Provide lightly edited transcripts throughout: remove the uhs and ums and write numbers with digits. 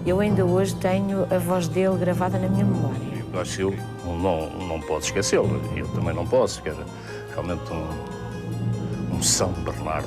Eu ainda hoje tenho a voz dele gravada na minha memória. Eu acho que eu não posso esquecê-lo. Eu também não posso, que era realmente um São Bernardo.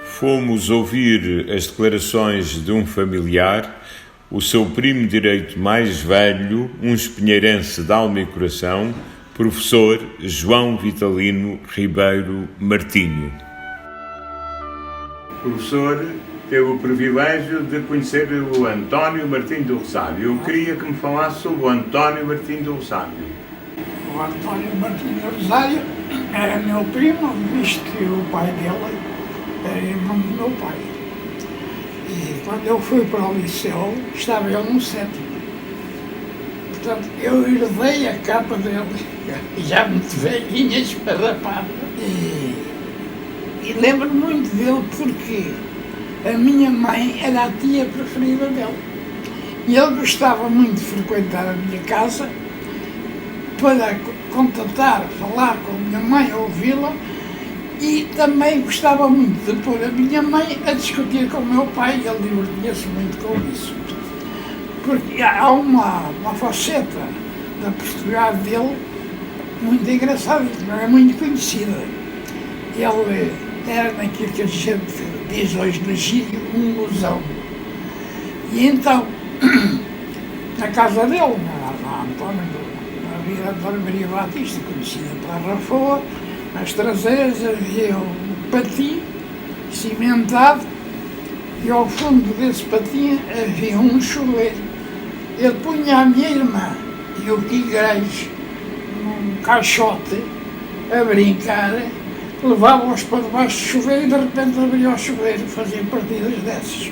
Fomos ouvir as declarações de um familiar, o seu primo direito mais velho, um espinheirense de alma e coração, professor João Vitalino Ribeiro Martinho. O professor teve o privilégio de conhecer o António Martinho do Rosário. Eu queria que me falasse sobre o António Martinho do Rosário. O António Martinho do Rosário era meu primo, visto que o pai dele era irmão do meu pai. E quando eu fui para o liceu, estava ele no sétimo. Portanto, eu herdei a capa dele, já muito velhinha, esparrapada. E lembro-me muito dele porque a minha mãe era a tia preferida dele. E ele gostava muito de frequentar a minha casa para contatar, falar com a minha mãe, ouvi-la. E também gostava muito de pôr a minha mãe a discutir com o meu pai, e ele divertia-se muito com isso. Porque há uma faceta da personalidade dele muito engraçada, que não é muito conhecida. Ele era naquilo que a gente diz hoje no Gírio, um ilusão. E então, na casa dele, na Vila António Maria Batista, conhecida para Rafoa, nas traseiras havia um patim cimentado e ao fundo desse patim havia um chuveiro. Ele punha a minha irmã e o Tigres num caixote a brincar, levava-os para debaixo do chuveiro e de repente abria o chuveiro e fazia partidas dessas.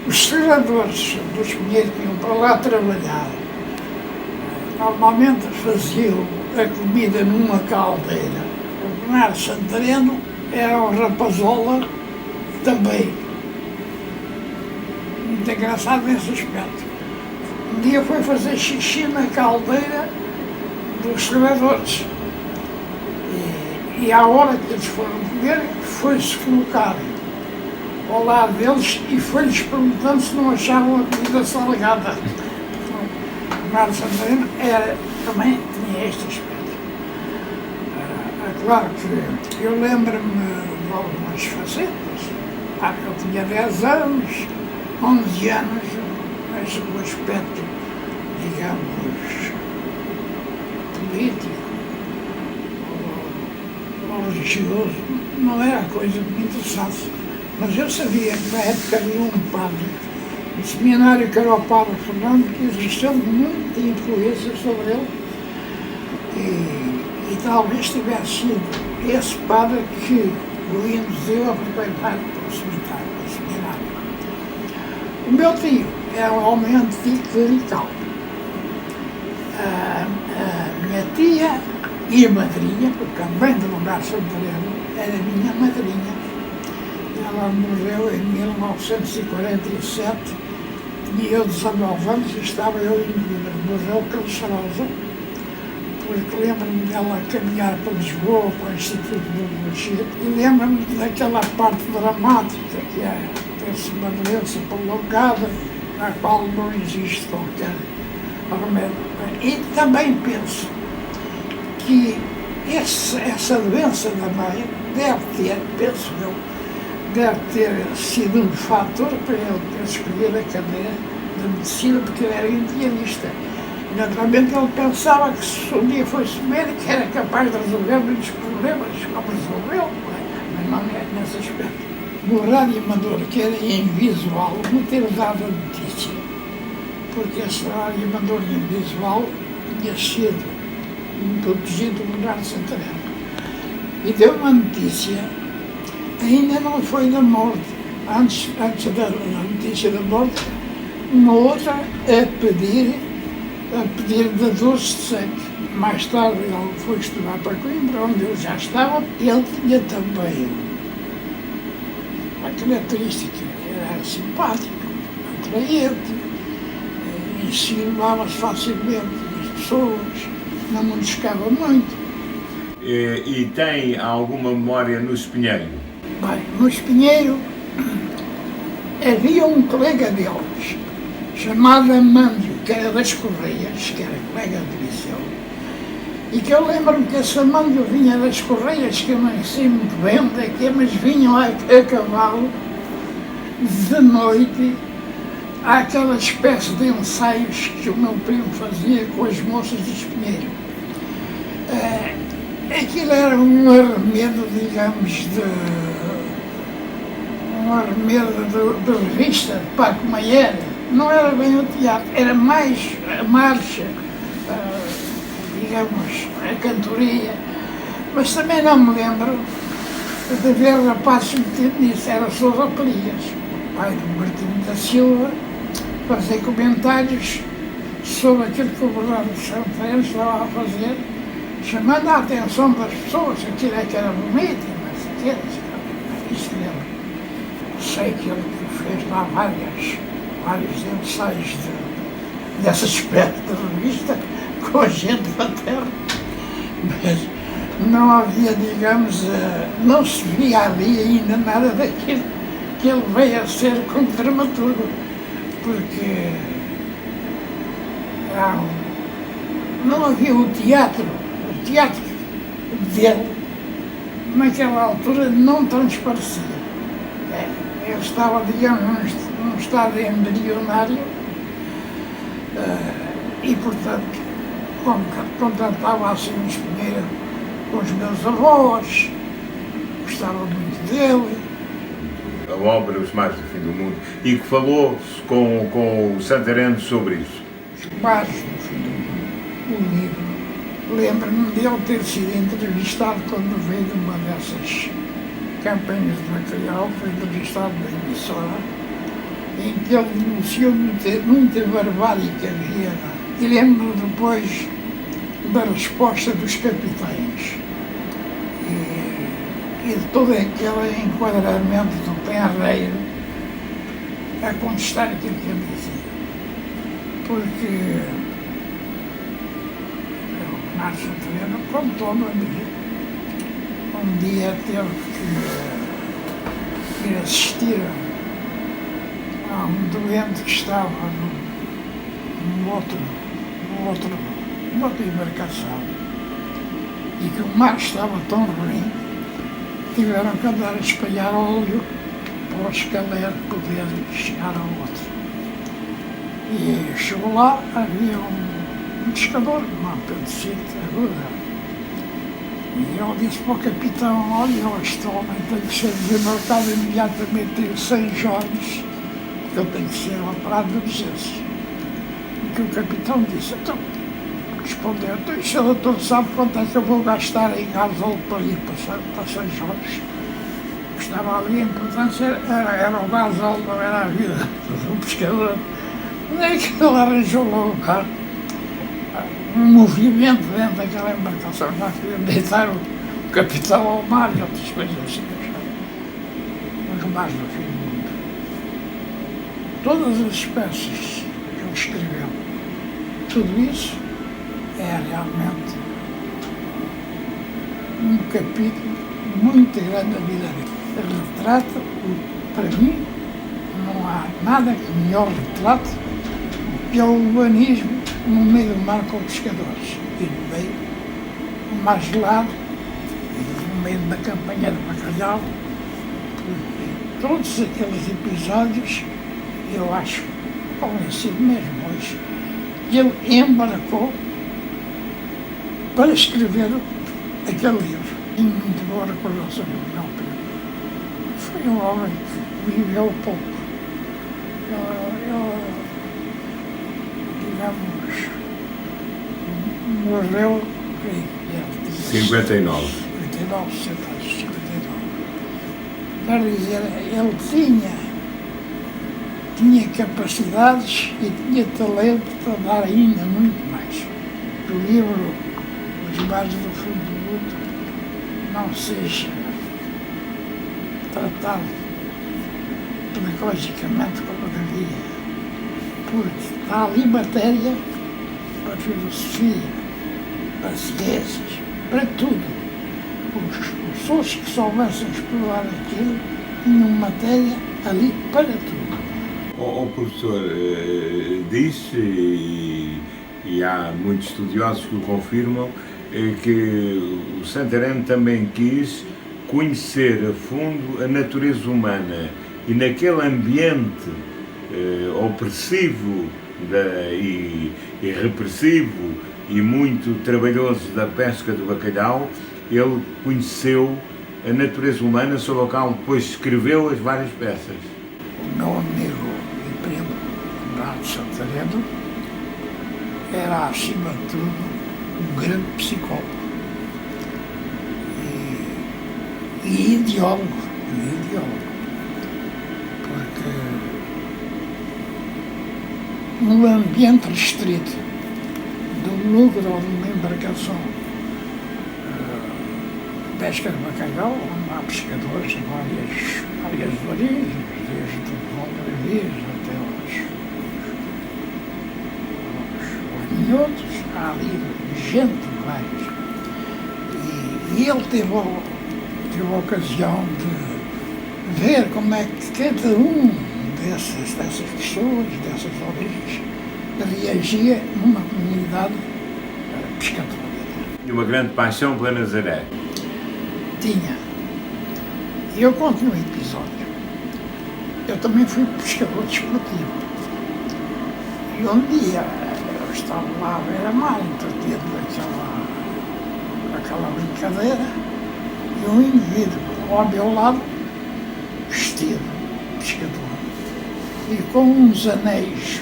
Os serradores dos pinheiros que iam para lá trabalhar normalmente faziam a comida numa caldeira. O Bernardo Santareno era um rapazola também. Muito engraçado nesse aspecto. Um dia foi fazer xixi na caldeira dos servidores. E à hora que eles foram comer, foi-se colocar ao lado deles e foi-lhes perguntando se não achavam a comida salgada. O Bernardo Santareno também tinha este aspecto. Claro que eu lembro-me de algumas facetas. Eu tinha 10 anos, 11 anos, mas o aspecto, digamos, político ou religioso não era coisa que me interessasse. Mas eu sabia que na época havia um padre, um seminário que era o Padre Fernando, que existiu muita influência sobre ele. E talvez tivesse sido esse padre que o induziu a frequentar o seminário. O meu tio era um homem anticlerical. A minha tia e a madrinha, porque também de Bernardo Santareno, era minha madrinha. Ela morreu em 1947, tinha eu 19 anos e estava eu em vida. Morreu cancerosa, porque lembro-me dela caminhar para Lisboa, para o Instituto de Biologia, e lembro-me daquela parte dramática que é ter-se uma doença prolongada, na qual não existe qualquer remédio. E também penso que essa doença da mãe deve ter, penso eu, deve ter sido um fator para ele ter escolhido a cadeira de medicina, porque ele era indianista. Naturalmente ele pensava que se um dia fosse médico era capaz de resolver muitos problemas, como resolveu, mas não é nesse aspecto. No Rádio Amador, que era em visual, me ter dado a notícia, porque esse Rádio Amador em visual tinha sido protegido do Bernardo Santareno. E deu uma notícia, ainda não foi da morte, antes da notícia da morte, uma outra a pedir dadores de sangue. Mais tarde ele foi estudar para Coimbra, onde eu já estava. Ele tinha também uma característica, era simpático, atraente, insinuava-se facilmente nas pessoas, não me descava muito. E tem alguma memória no Espinheiro? Bem, no Espinheiro havia um colega deles, chamado Amândio, que era das Correias, que era colega do liceu, e que eu lembro-me que esse Amândio vinha das Correias, que eu não sei muito bem onde é que é, mas vinham a cavalo de noite àquela espécie de ensaios que o meu primo fazia com as moças do Espinheiro. Aquilo era um arremedo, digamos, de revista, de Paco Maier. Não era bem o teatro, era mais a marcha, digamos, a cantoria. Mas também não me lembro de ver rapazes metidos nisso. Era Sousa Pelias, o pai do Martinho da Silva, fazer comentários sobre aquilo que o Bernardo Santarém estava a fazer, chamando a atenção das pessoas, aquilo é que era bonito, mas aquilo, isto lembro. Sei que ele fez lá vários ensaios dessa espécie de revista com a gente da terra, mas não havia, digamos, não se via ali ainda nada daquilo que ele veio a ser como dramaturgo, porque não havia o teatro dele, naquela altura, não transparecia. Ele estava, digamos, num estado embrionário e, portanto, contatava assim o Espinheiro com os meus avós, gostava muito dele. A obra Os Mares do Fim do Mundo, e que falou com o Santarém sobre isso. Os Mares do Fim do Mundo, o livro. Lembro-me dele ter sido entrevistado quando veio de uma dessas campanhas de bacalhau, foi entrevistado na emissora, em que ele denunciou muita barbárie que havia lá. E lembro depois da resposta dos capitães e de todo aquele enquadramento do Penarreiro a contestar aquilo que ele dizia. Porque o Bernardo Santarém contou-me a mim. Um dia teve que ir assistir a um doente que estava numa outra embarcação e que o mar estava tão ruim, tiveram que andar a espalhar óleo para o escalero poder chegar ao outro. E chegou lá, havia um pescador, uma apendicite aguda. E ele disse para o capitão: olha, este homem tem que ser desembarcado imediatamente em 100 Jorge, porque ele tem que ser operado de urgência. E que o capitão disse: então, respondeu, então, e o doutor sabe quanto é que eu vou gastar em gasóleo para ir para 100 Jorge? O que estava ali, a importância era o gasóleo, não era a vida do pescador. Onde é que ele arranjou logo um movimento dentro daquela embarcação? Já queria deitar o capitão ao mar e outras coisas assim. Os mares do fim do mundo. Todas as espécies que ele escreveu, tudo isso é realmente um capítulo muito grande da vida dele. Ele retrata, para mim, não há nada que melhor retrate que é o urbanismo no meio do mar com os pescadores e no meio do mar gelado e no meio da campanha de bacalhau, porque todos aqueles episódios eu acho convencido mesmo hoje que ele embarcou para escrever aquele livro. E muito boa recordação do meu primo. Foi um homem que viveu pouco. Digamos, morreu em 59. 59, 59. Quer dizer, ele tinha capacidades e tinha talento para dar ainda muito mais. O livro Os Mares do Fim do Mundo não seja tratado pedagogicamente como devia, porque está ali matéria para a filosofia, para ciências, para tudo. Os pessoas que soubessem explorar aquilo tinham matéria ali para tudo. O professor disse, e há muitos estudiosos que o confirmam, que o Santarém também quis conhecer a fundo a natureza humana e naquele ambiente opressivo e repressivo e muito trabalhoso da pesca do bacalhau, ele conheceu a natureza humana, sobre a qual depois escreveu as várias peças. O meu amigo e primo, Bernardo Santareno, era, acima de tudo, um grande psicólogo e ideólogo, porque no ambiente restrito do lucro ou de uma embarcação de pesca de bacalhau, onde há pescadores de várias origens, desde os algarvios até os minhotos, há ali gente demais. E ele teve a ocasião de ver como é que cada um dessas pessoas, dessas origens, reagia numa comunidade pescadora. E uma grande paixão pela Nazaré. Tinha. E eu conto um episódio. Eu também fui pescador desportivo. E um dia eu estava lá à beira-mar, entretido aquela brincadeira, e um indivíduo ao meu lado, vestido de pescador, e com uns anéis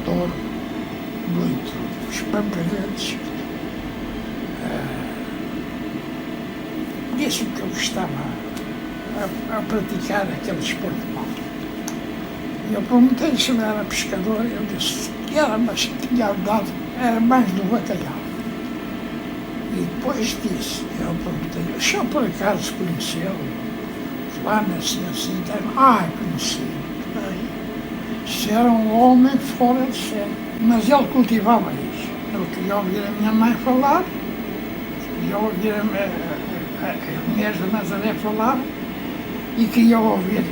de ouro muito espampanantes, disse-me que eu estava a praticar aquele desporto mau. E eu perguntei-lhe se ele era pescador, e eu disse que era, mas que tinha andado, era mais do bacalhau. E depois disse, eu perguntei-lhe, o senhor por acaso conheceu? Fulano assim, conheci, muito bem. Se era um homem fora de série. Mas ele cultivava isso. Ele queria ouvir a minha mãe falar, queria ouvir as mulheres da Nazaré falar e queria ouvir,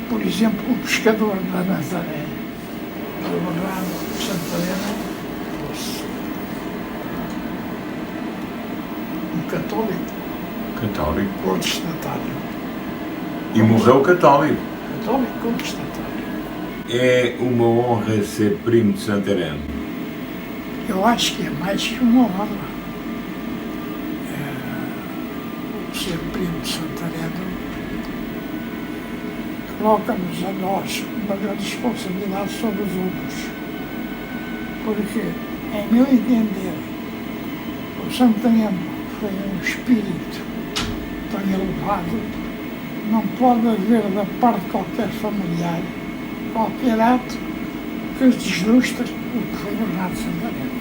por exemplo, o pescador da Nazaré, o Bernardo Santareno, um católico contestatário. E morreu católico. Católico contestatário. É uma honra ser primo de Santarém. Eu acho que é mais que uma honra. Ser primo de Santarém coloca-nos a nós uma grande responsabilidade sobre os outros. Porque, em meu entender, o Santarém foi um espírito tão elevado, não pode haver da parte de qualquer familiar qualquer ato que deslustre o que foi Bernardo Santarém.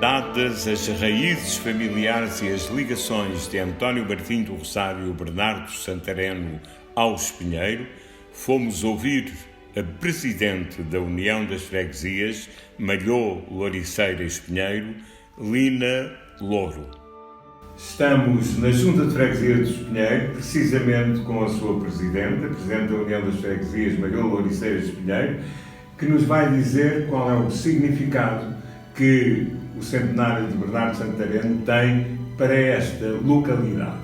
Dadas as raízes familiares e as ligações de António Martim do Rosário e Bernardo Santareno ao Espinheiro, fomos ouvir a Presidente da União das Freguesias, Malhô Louriceira Espinheiro, Lina Louro. Estamos na Junta de Freguesia do Espinheiro, precisamente com a sua Presidente, a Presidente da União das Freguesias, Malhô Louriceira Espinheiro, que nos vai dizer qual é o significado que o centenário de Bernardo Santareno tem para esta localidade.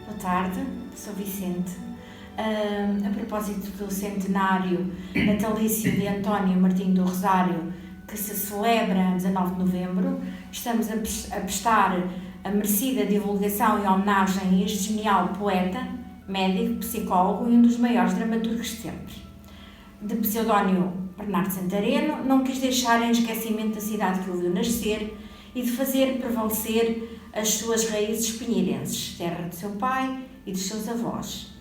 Boa tarde, sou Vicente. A propósito do centenário natalício de António Martim do Rosário, que se celebra a 19 de novembro, estamos a prestar a merecida divulgação e homenagem a este genial poeta, médico, psicólogo e um dos maiores dramaturgos de sempre. De pseudónimo Bernardo Santareno, não quis deixar em esquecimento a cidade que o viu nascer e de fazer prevalecer as suas raízes espinheirenses, terra do seu pai e dos seus avós.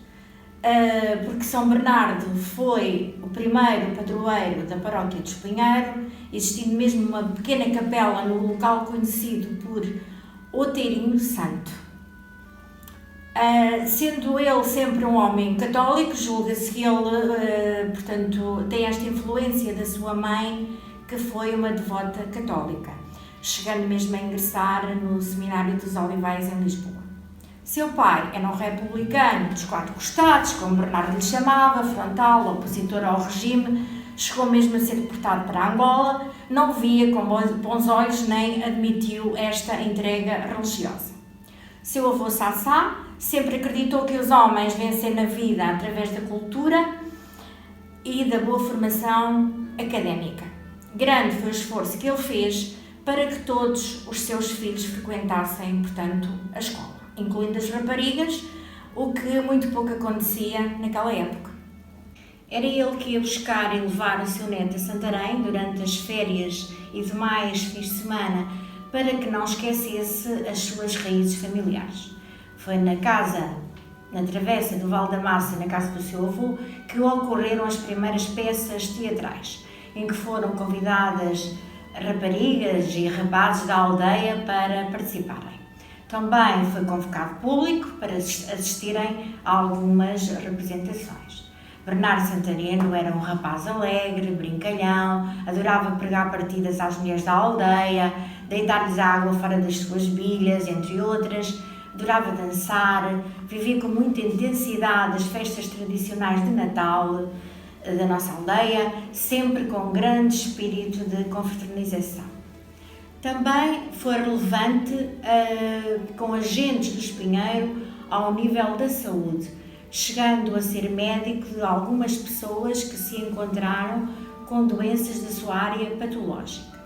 Porque São Bernardo foi o primeiro padroeiro da paróquia de Espinheiro, existindo mesmo uma pequena capela no local conhecido por Outeirinho Santo. Sendo ele sempre um homem católico, julga-se que ele, portanto, tem esta influência da sua mãe, que foi uma devota católica, chegando mesmo a ingressar no Seminário dos Olivais em Lisboa. Seu pai era um republicano dos quatro costados, como Bernardo lhe chamava, frontal, opositor ao regime, chegou mesmo a ser deportado para Angola, não via com bons olhos nem admitiu esta entrega religiosa. Seu avô Sassá sempre acreditou que os homens vencem na vida através da cultura e da boa formação académica. Grande foi o esforço que ele fez para que todos os seus filhos frequentassem, portanto, a escola, incluindo as raparigas, o que muito pouco acontecia naquela época. Era ele que ia buscar e levar o seu neto a Santarém durante as férias e demais fins de semana para que não esquecesse as suas raízes familiares. Foi na travessa do Val da Massa, na casa do seu avô, que ocorreram as primeiras peças teatrais, em que foram convidadas raparigas e rapazes da aldeia para participarem. Também foi convocado público para assistirem a algumas representações. Bernardo Santareno era um rapaz alegre, brincalhão, adorava pregar partidas às mulheres da aldeia, deitar-lhes água fora das suas bilhas, entre outras, adorava dançar, vivia com muita intensidade as festas tradicionais de Natal da nossa aldeia, sempre com um grande espírito de confraternização. Também foi relevante com agentes do Espinheiro ao nível da saúde, chegando a ser médico de algumas pessoas que se encontraram com doenças da sua área patológica.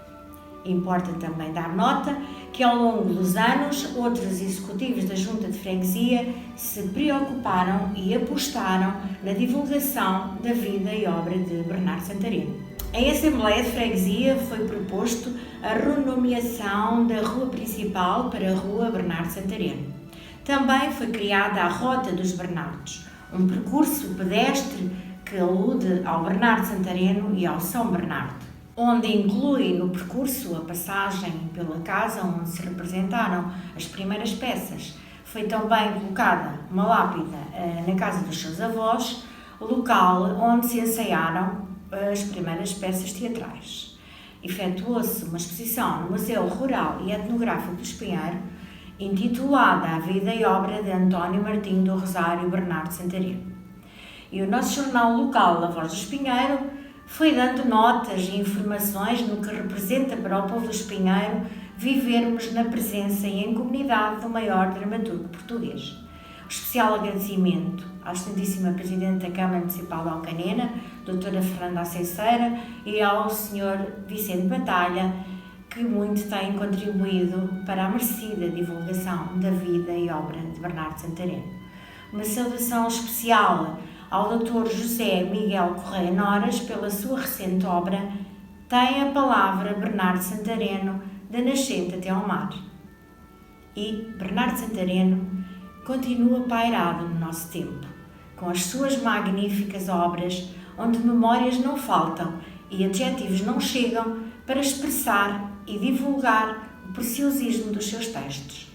Importa também dar nota que ao longo dos anos outros executivos da Junta de Freguesia se preocuparam e apostaram na divulgação da vida e obra de Bernardo Santareno. Em Assembleia de Freguesia foi proposto a renomeação da rua principal para a Rua Bernardo Santareno. Também foi criada a Rota dos Bernardos, um percurso pedestre que alude ao Bernardo Santareno e ao São Bernardo, onde inclui no percurso a passagem pela casa onde se representaram as primeiras peças. Foi também colocada uma lápide na casa dos seus avós, local onde se ensaiaram as primeiras peças teatrais. Efetuou-se uma exposição no Museu Rural e Etnográfico do Espinheiro, intitulada A Vida e Obra de António Martinho do Rosário Bernardo Santareno. E o nosso jornal local, A Voz do Espinheiro, foi dando notas e informações no que representa para o povo do Espinheiro vivermos na presença e em comunidade do maior dramaturgo português. Especial agradecimento à excelentíssima Presidente da Câmara Municipal de Alcanena, Doutora Fernanda Aceiceira, e ao Sr. Vicente Batalha, que muito têm contribuído para a merecida divulgação da vida e obra de Bernardo Santareno. Uma saudação especial ao Dr. José Miguel Correia Noras pela sua recente obra Tem a Palavra Bernardo Santareno, da nascente até ao mar. E Bernardo Santareno continua pairado no nosso tempo, com as suas magníficas obras, onde memórias não faltam e adjetivos não chegam para expressar e divulgar o preciosismo dos seus textos.